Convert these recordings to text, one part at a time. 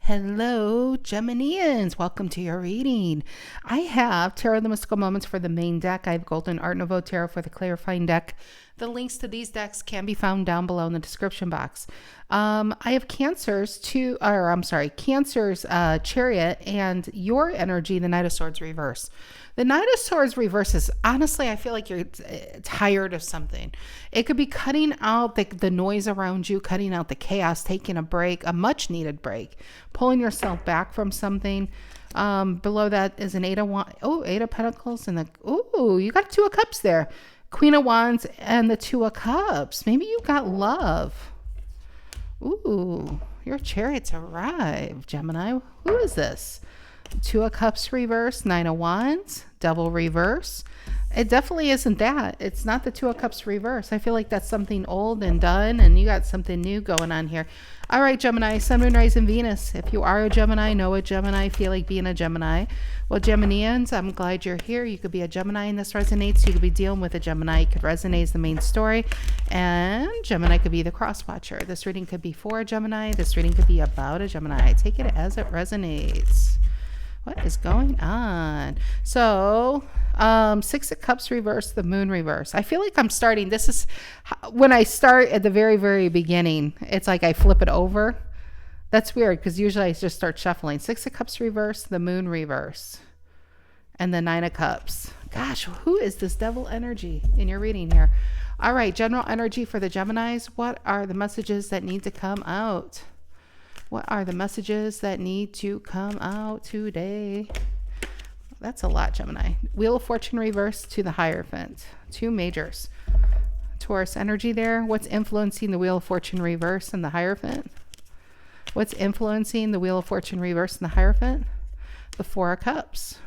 Hello, Geminians. Welcome to your reading. I have Tarot of the Mystical Moments for the main deck. I have Golden Art Nouveau Tarot for the clarifying deck. The links to these decks can be found down below in the description box. I have Cancer's Chariot and your energy, the Knight of Swords reverse. The Knight of Swords reverse is, honestly, I feel like you're tired of something. It could be cutting out the noise around you, cutting out the chaos, taking a break, a much needed break, pulling yourself back from something. Below that is an Eight of Pentacles, and you got Two of Cups there. Queen of Wands and the Two of Cups. Maybe you got love. Ooh, your Chariot's arrived, Gemini. Who is this? Two of Cups reverse, Nine of Wands, Devil reverse. It definitely isn't that. It's not the Two of Cups reverse. I feel like that's something old and done, and you got something new going on here. All right, Gemini, Sun, Moon, Rising, Venus. If you are a Gemini, know a Gemini, feel like being a Gemini. Well, Geminians, I'm glad you're here. You could be a Gemini and this resonates. You could be dealing with a Gemini. It could resonate as the main story. And Gemini could be the cross watcher. This reading could be for a Gemini. This reading could be about a Gemini. Take it as it resonates. What is going on? So, Six of Cups reverse, the Moon reverse. I feel like I'm starting. This is when I start at the very, very beginning. It's like I flip it over. That's weird because usually I just start shuffling. Six of Cups reverse, the Moon reverse, and the Nine of Cups. Gosh, who is this devil energy in your reading here? All right, general energy for the Geminis. What are the messages that need to come out? What are the messages that need to come out today? That's a lot, Gemini. Wheel of Fortune reverse to the Hierophant. Two majors. Taurus energy there. What's influencing the Wheel of Fortune reverse and the Hierophant? What's influencing the Wheel of Fortune reverse and the Hierophant? The Four of Cups.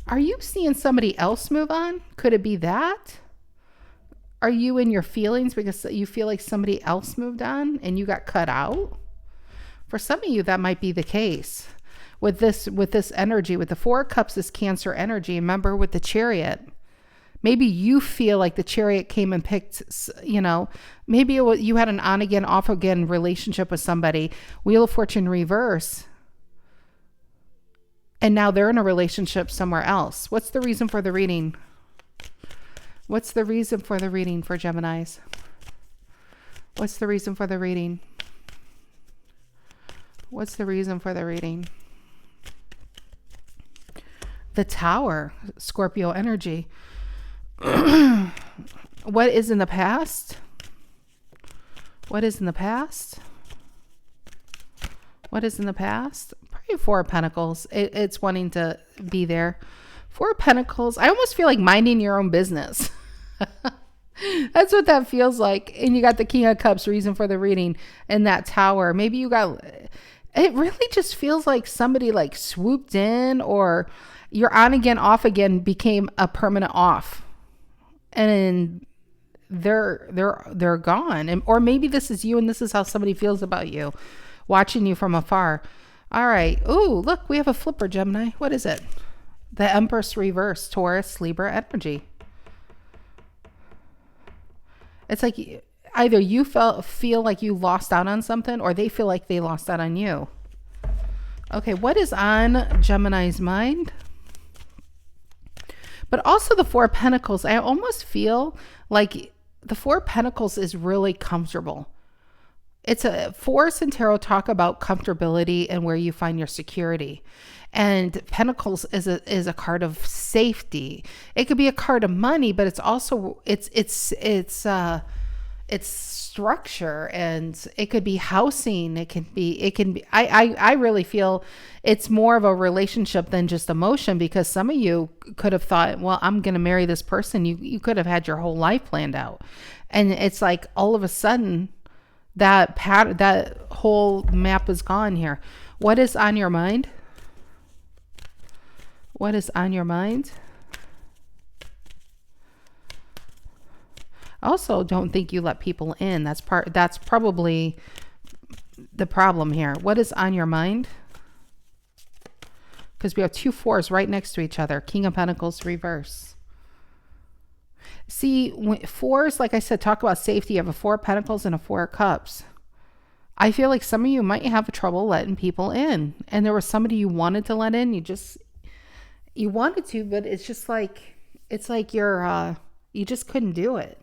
Are you seeing somebody else move on? Could it be that? Are you in your feelings because you feel like somebody else moved on and you got cut out? For some of you, that might be the case. With this energy, with the Four of Cups, this Cancer energy, remember with the Chariot, maybe you feel like the Chariot came and picked, maybe you had an on again, off again relationship with somebody, Wheel of Fortune reverse, and now they're in a relationship somewhere else. What's the reason for the reading? What's the reason for the reading for Geminis? What's the reason for the reading? What's the reason for the reading? The Tower, Scorpio energy. What is in the past? What is in the past? What is in the past? Probably Four of Pentacles. It's wanting to be there. Four of Pentacles. I almost feel like minding your own business. That's what that feels like. And you got the King of Cups, reason for the reading, and that Tower. Maybe you got, it really just feels like somebody like swooped in, or your on again, off again became a permanent off. And they're gone. Or maybe this is you and this is how somebody feels about you, watching you from afar. All right. Ooh, look, we have a flipper, Gemini. What is it? The Empress reverse, Taurus, Libra energy. It's like either you feel like you lost out on something, or they feel like they lost out on you. Okay, what is on Gemini's mind? But also the Four of Pentacles. I almost feel like the Four of Pentacles is really comfortable. It's a Fours in tarot talk about comfortability and where you find your security. And Pentacles is a card of safety. It could be a card of money, but it's also it's structure, and it could be housing. It can be. I really feel it's more of a relationship than just emotion, because some of you could have thought, well, I'm going to marry this person. You could have had your whole life planned out, and it's like all of a sudden that whole map is gone here. What is on your mind? What is on your mind? Also, don't think you let people in. That's probably the problem here. What is on your mind? Because we have two fours right next to each other. King of Pentacles reverse. See, fours, like I said, talk about safety. You have a Four of Pentacles and a Four of Cups. I feel like some of you might have trouble letting people in, and there was somebody you wanted to let in. You wanted to, but it's just like, you just couldn't do it.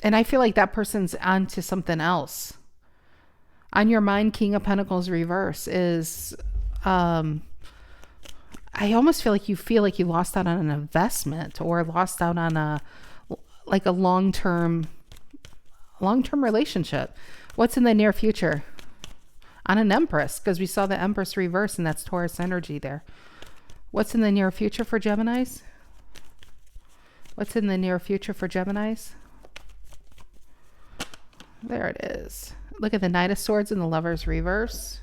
And I feel like that person's onto something else. On your mind, King of Pentacles reverse is, I almost feel like you lost out on an investment or lost out on a long-term relationship. What's in the near future? On an Empress, because we saw the Empress reverse, and that's Taurus energy there. What's in the near future for Geminis? What's in the near future for Geminis? There it is. Look at the Knight of Swords and the Lovers reverse.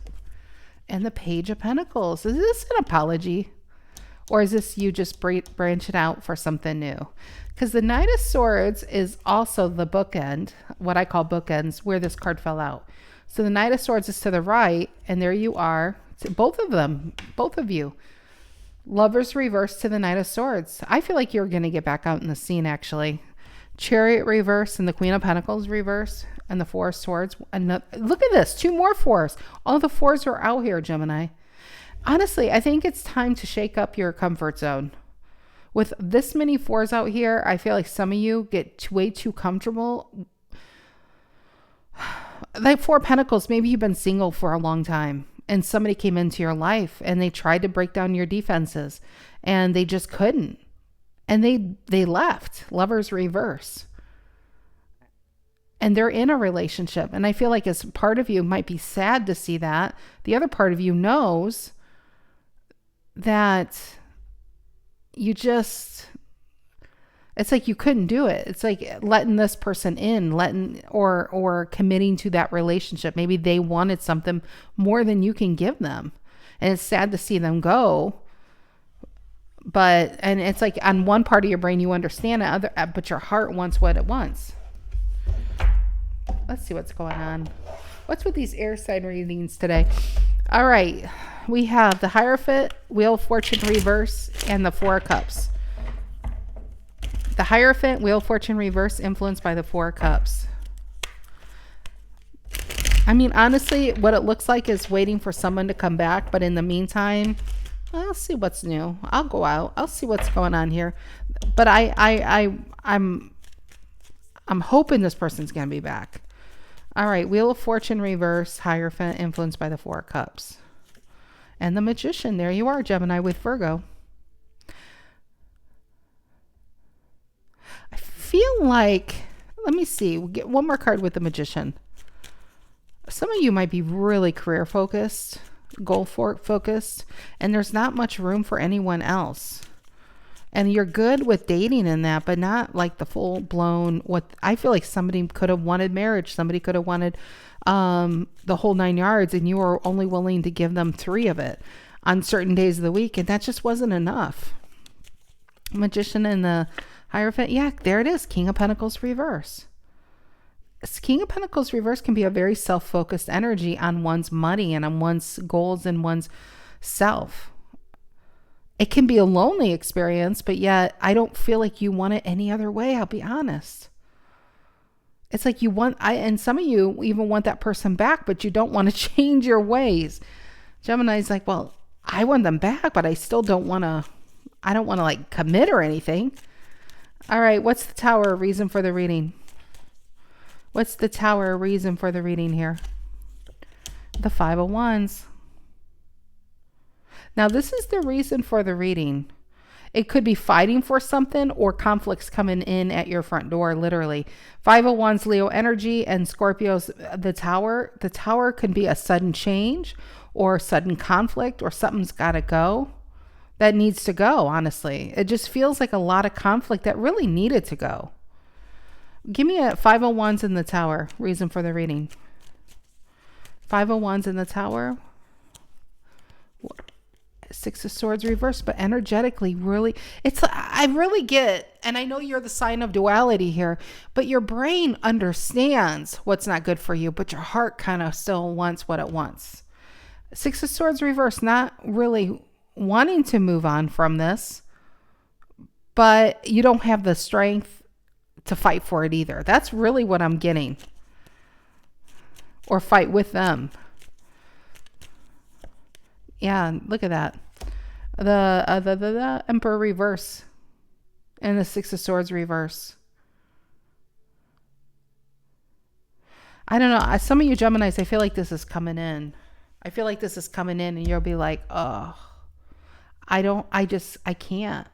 And the Page of Pentacles. Is this an apology? Or is this you just branching out for something new? Because the Knight of Swords is also the bookend, what I call bookends, where this card fell out. So the Knight of Swords is to the right, and there you are. Both of them, both of you. Lovers reverse to the Knight of Swords. I feel like you're going to get back out in the scene, actually. Chariot reverse and the Queen of Pentacles reverse and the Four of Swords. Look at this, 2 more 4s. All the 4s are out here, Gemini. Honestly, I think it's time to shake up your comfort zone. With this many 4s out here, I feel like some of you get way too comfortable. Like 4 of Pentacles, maybe you've been single for a long time and somebody came into your life and they tried to break down your defenses and they just couldn't. And they left. Lovers reverse. And they're in a relationship. And I feel like as part of you might be sad to see that, the other part of you knows that it's like you couldn't do it. It's like letting this person in, or committing to that relationship. Maybe they wanted something more than you can give them. And it's sad to see them go. And it's like on one part of your brain, you understand it, but your heart wants what it wants. Let's see what's going on. What's with these air sign readings today? All right. We have the Hierophant, Wheel of Fortune reverse, and the 4 of Cups. The Hierophant, Wheel of Fortune reverse, influenced by the 4 of Cups. I mean, honestly, what it looks like is waiting for someone to come back. But in the meantime, I'll see what's new. I'll go out. I'll see what's going on here. But I'm hoping this person's going to be back. All right. Wheel of Fortune reverse, Hierophant, influenced by the 4 of Cups. And the Magician. There you are, Gemini, with Virgo. I feel like, let me see. We'll get one more card with the Magician. Some of you might be really career focused, goal focused, and there's not much room for anyone else. And you're good with dating in that, but not like the full blown, what I feel like somebody could have wanted marriage. Somebody could have wanted the whole 9 yards, and you were only willing to give them 3 of it on certain days of the week. And that just wasn't enough. Magician and the Hierophant. Yeah, there it is. King of Pentacles reverse. King of Pentacles reverse can be a very self-focused energy on one's money and on one's goals and one's self. It can be a lonely experience, but yet I don't feel like you want it any other way. I'll be honest. It's like and some of you even want that person back, but you don't want to change your ways. Gemini's like, well, I want them back, but I still don't want to like commit or anything. All right. What's the Tower reason for the reading? What's the Tower reason for the reading here? The 5 of Wands. Now, this is the reason for the reading. It could be fighting for something or conflicts coming in at your front door, literally. 5 of Wands, Leo energy, and Scorpio's the Tower. The Tower can be a sudden change or sudden conflict, or something's got to go that needs to go, honestly. It just feels like a lot of conflict that really needed to go. Give me a 5 of Wands in the Tower. Reason for the reading. 5 of Wands in the Tower. 6 of Swords reversed, but energetically, really, I really get, and I know you're the sign of duality here, but your brain understands what's not good for you, but your heart kind of still wants what it wants. 6 of Swords reversed, not really wanting to move on from this, but you don't have the strength to fight for it either. That's really what I'm getting. or fight with them. Yeah, look at that. The Emperor reverse and the Six of Swords reverse. I don't know. Some of you Geminis, I feel like this is coming in. I feel like this is coming in and you'll be like, oh, I can't.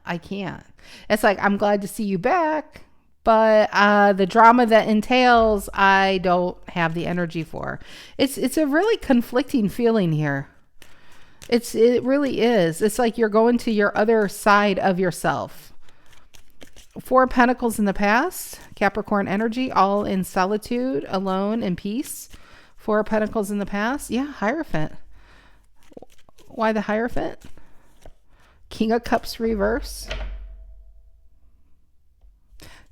It's like, I'm glad to see you back, but the drama that entails, I don't have the energy for. It's a really conflicting feeling here. It really is. It's like you're going to your other side of yourself. Four of Pentacles in the past, Capricorn energy, all in solitude, alone, and peace. Four of Pentacles in the past. Yeah, Hierophant. Why the Hierophant? King of Cups reverse.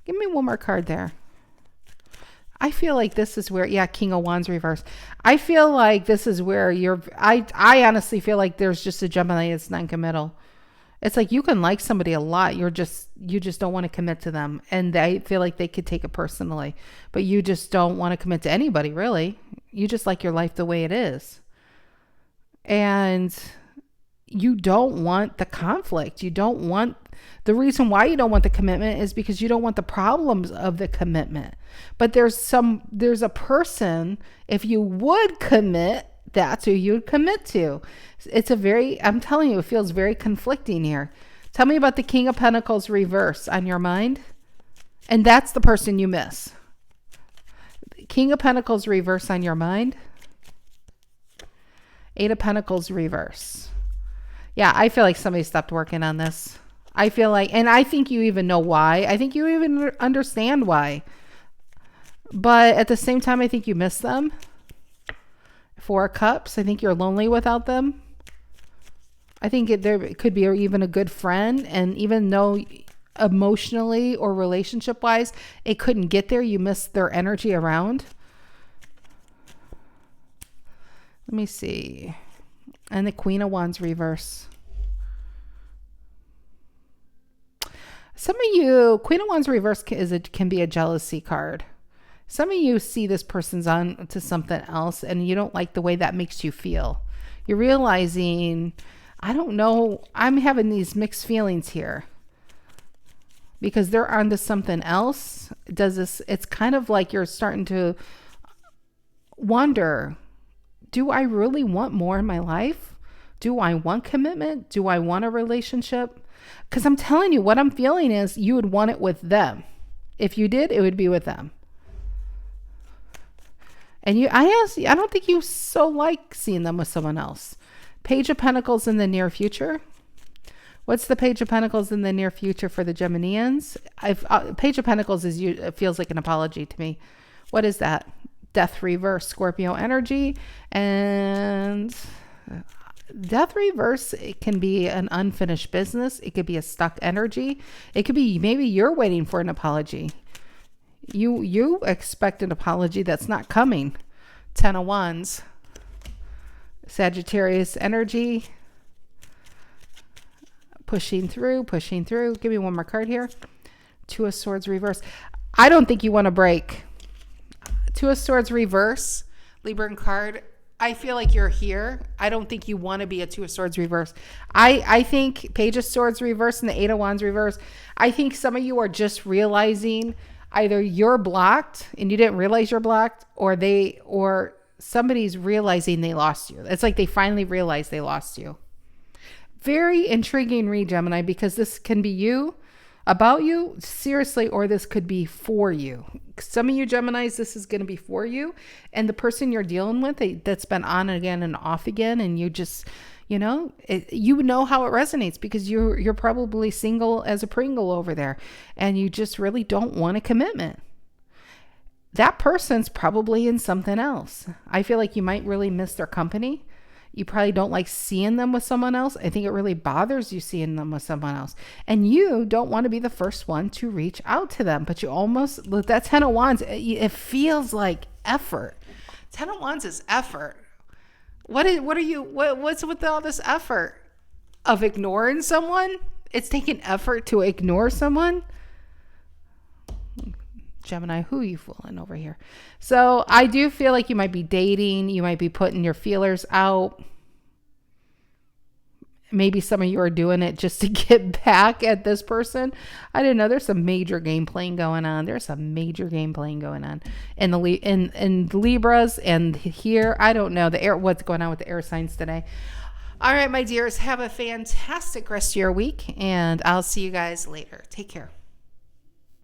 Give me one more card there. I feel like this is where, yeah, King of Wands reverse. I feel like this is where I honestly feel like there's just a Gemini that's non-committal. It's like you can like somebody a lot. You just don't want to commit to them. And they feel like they could take it personally. But you just don't want to commit to anybody, really. You just like your life the way it is. And you don't want the conflict. The reason why you don't want the commitment is because you don't want the problems of the commitment. But there's a person, if you would commit, that's who you'd commit to. I'm telling you, it feels very conflicting here. Tell me about the King of Pentacles reverse on your mind. And that's the person you miss. King of Pentacles reverse on your mind. Eight of Pentacles reverse. Yeah, I feel like somebody stopped working on this. I feel like, and I think you even know why. I think you even understand why. But at the same time, I think you miss them. Four of Cups. I think you're lonely without them. I think there could be even a good friend. And even though emotionally or relationship wise, it couldn't get there, you miss their energy around. Let me see. And the Queen of Wands reverse. Some of you, Queen of Wands reverse can be a jealousy card. Some of you see this person's on to something else and you don't like the way that makes you feel. You're realizing, I don't know, I'm having these mixed feelings here. Because they're onto something else. It's kind of like you're starting to wonder, do I really want more in my life? Do I want commitment? Do I want a relationship? Because I'm telling you, what I'm feeling is you would want it with them. If you did, it would be with them. And I don't think you so like seeing them with someone else. Page of Pentacles in the near future. What's the Page of Pentacles in the near future for the Geminians? Page of Pentacles it feels like an apology to me. What is that? Death reverse, Scorpio energy. And Death reverse, it can be an unfinished business. It could be a stuck energy. It could be maybe you're waiting for an apology. You expect an apology that's not coming. Ten of Wands. Sagittarius energy. Pushing through. Give me one more card here. Two of Swords reverse. I don't think you want to break. Two of Swords reverse. Libran card. I feel like you're here. I don't think you want to be a Two of Swords reverse. I think Page of Swords reverse and the Eight of Wands reverse. I think some of you are just realizing either you're blocked and you didn't realize you're blocked, or somebody's realizing they lost you. It's like they finally realized they lost you. Very intriguing read, Gemini, because this can be you, about you, seriously, or this could be for you. Some of you Geminis, this is going to be for you. And the person you're dealing with, that's been on again and off again, and you just, you know how it resonates because you're probably single as a Pringle over there, and you just really don't want a commitment. That person's probably in something else. I feel like you might really miss their company. You probably don't like seeing them with someone else. I think it really bothers you seeing them with someone else. And you don't want to be the first one to reach out to them. But you almost, with that Ten of Wands, it feels like effort. Ten of Wands is effort. What's with all this effort? Of ignoring someone? It's taking effort to ignore someone? Gemini, who are you fooling over here? So I do feel like you might be dating. You might be putting your feelers out. Maybe some of you are doing it just to get back at this person. I didn't know there's some major game playing going on. There's some major game playing going on in the in Libras and here. I don't know what's going on with the air signs today. All right, my dears, have a fantastic rest of your week, and I'll see you guys later. Take care.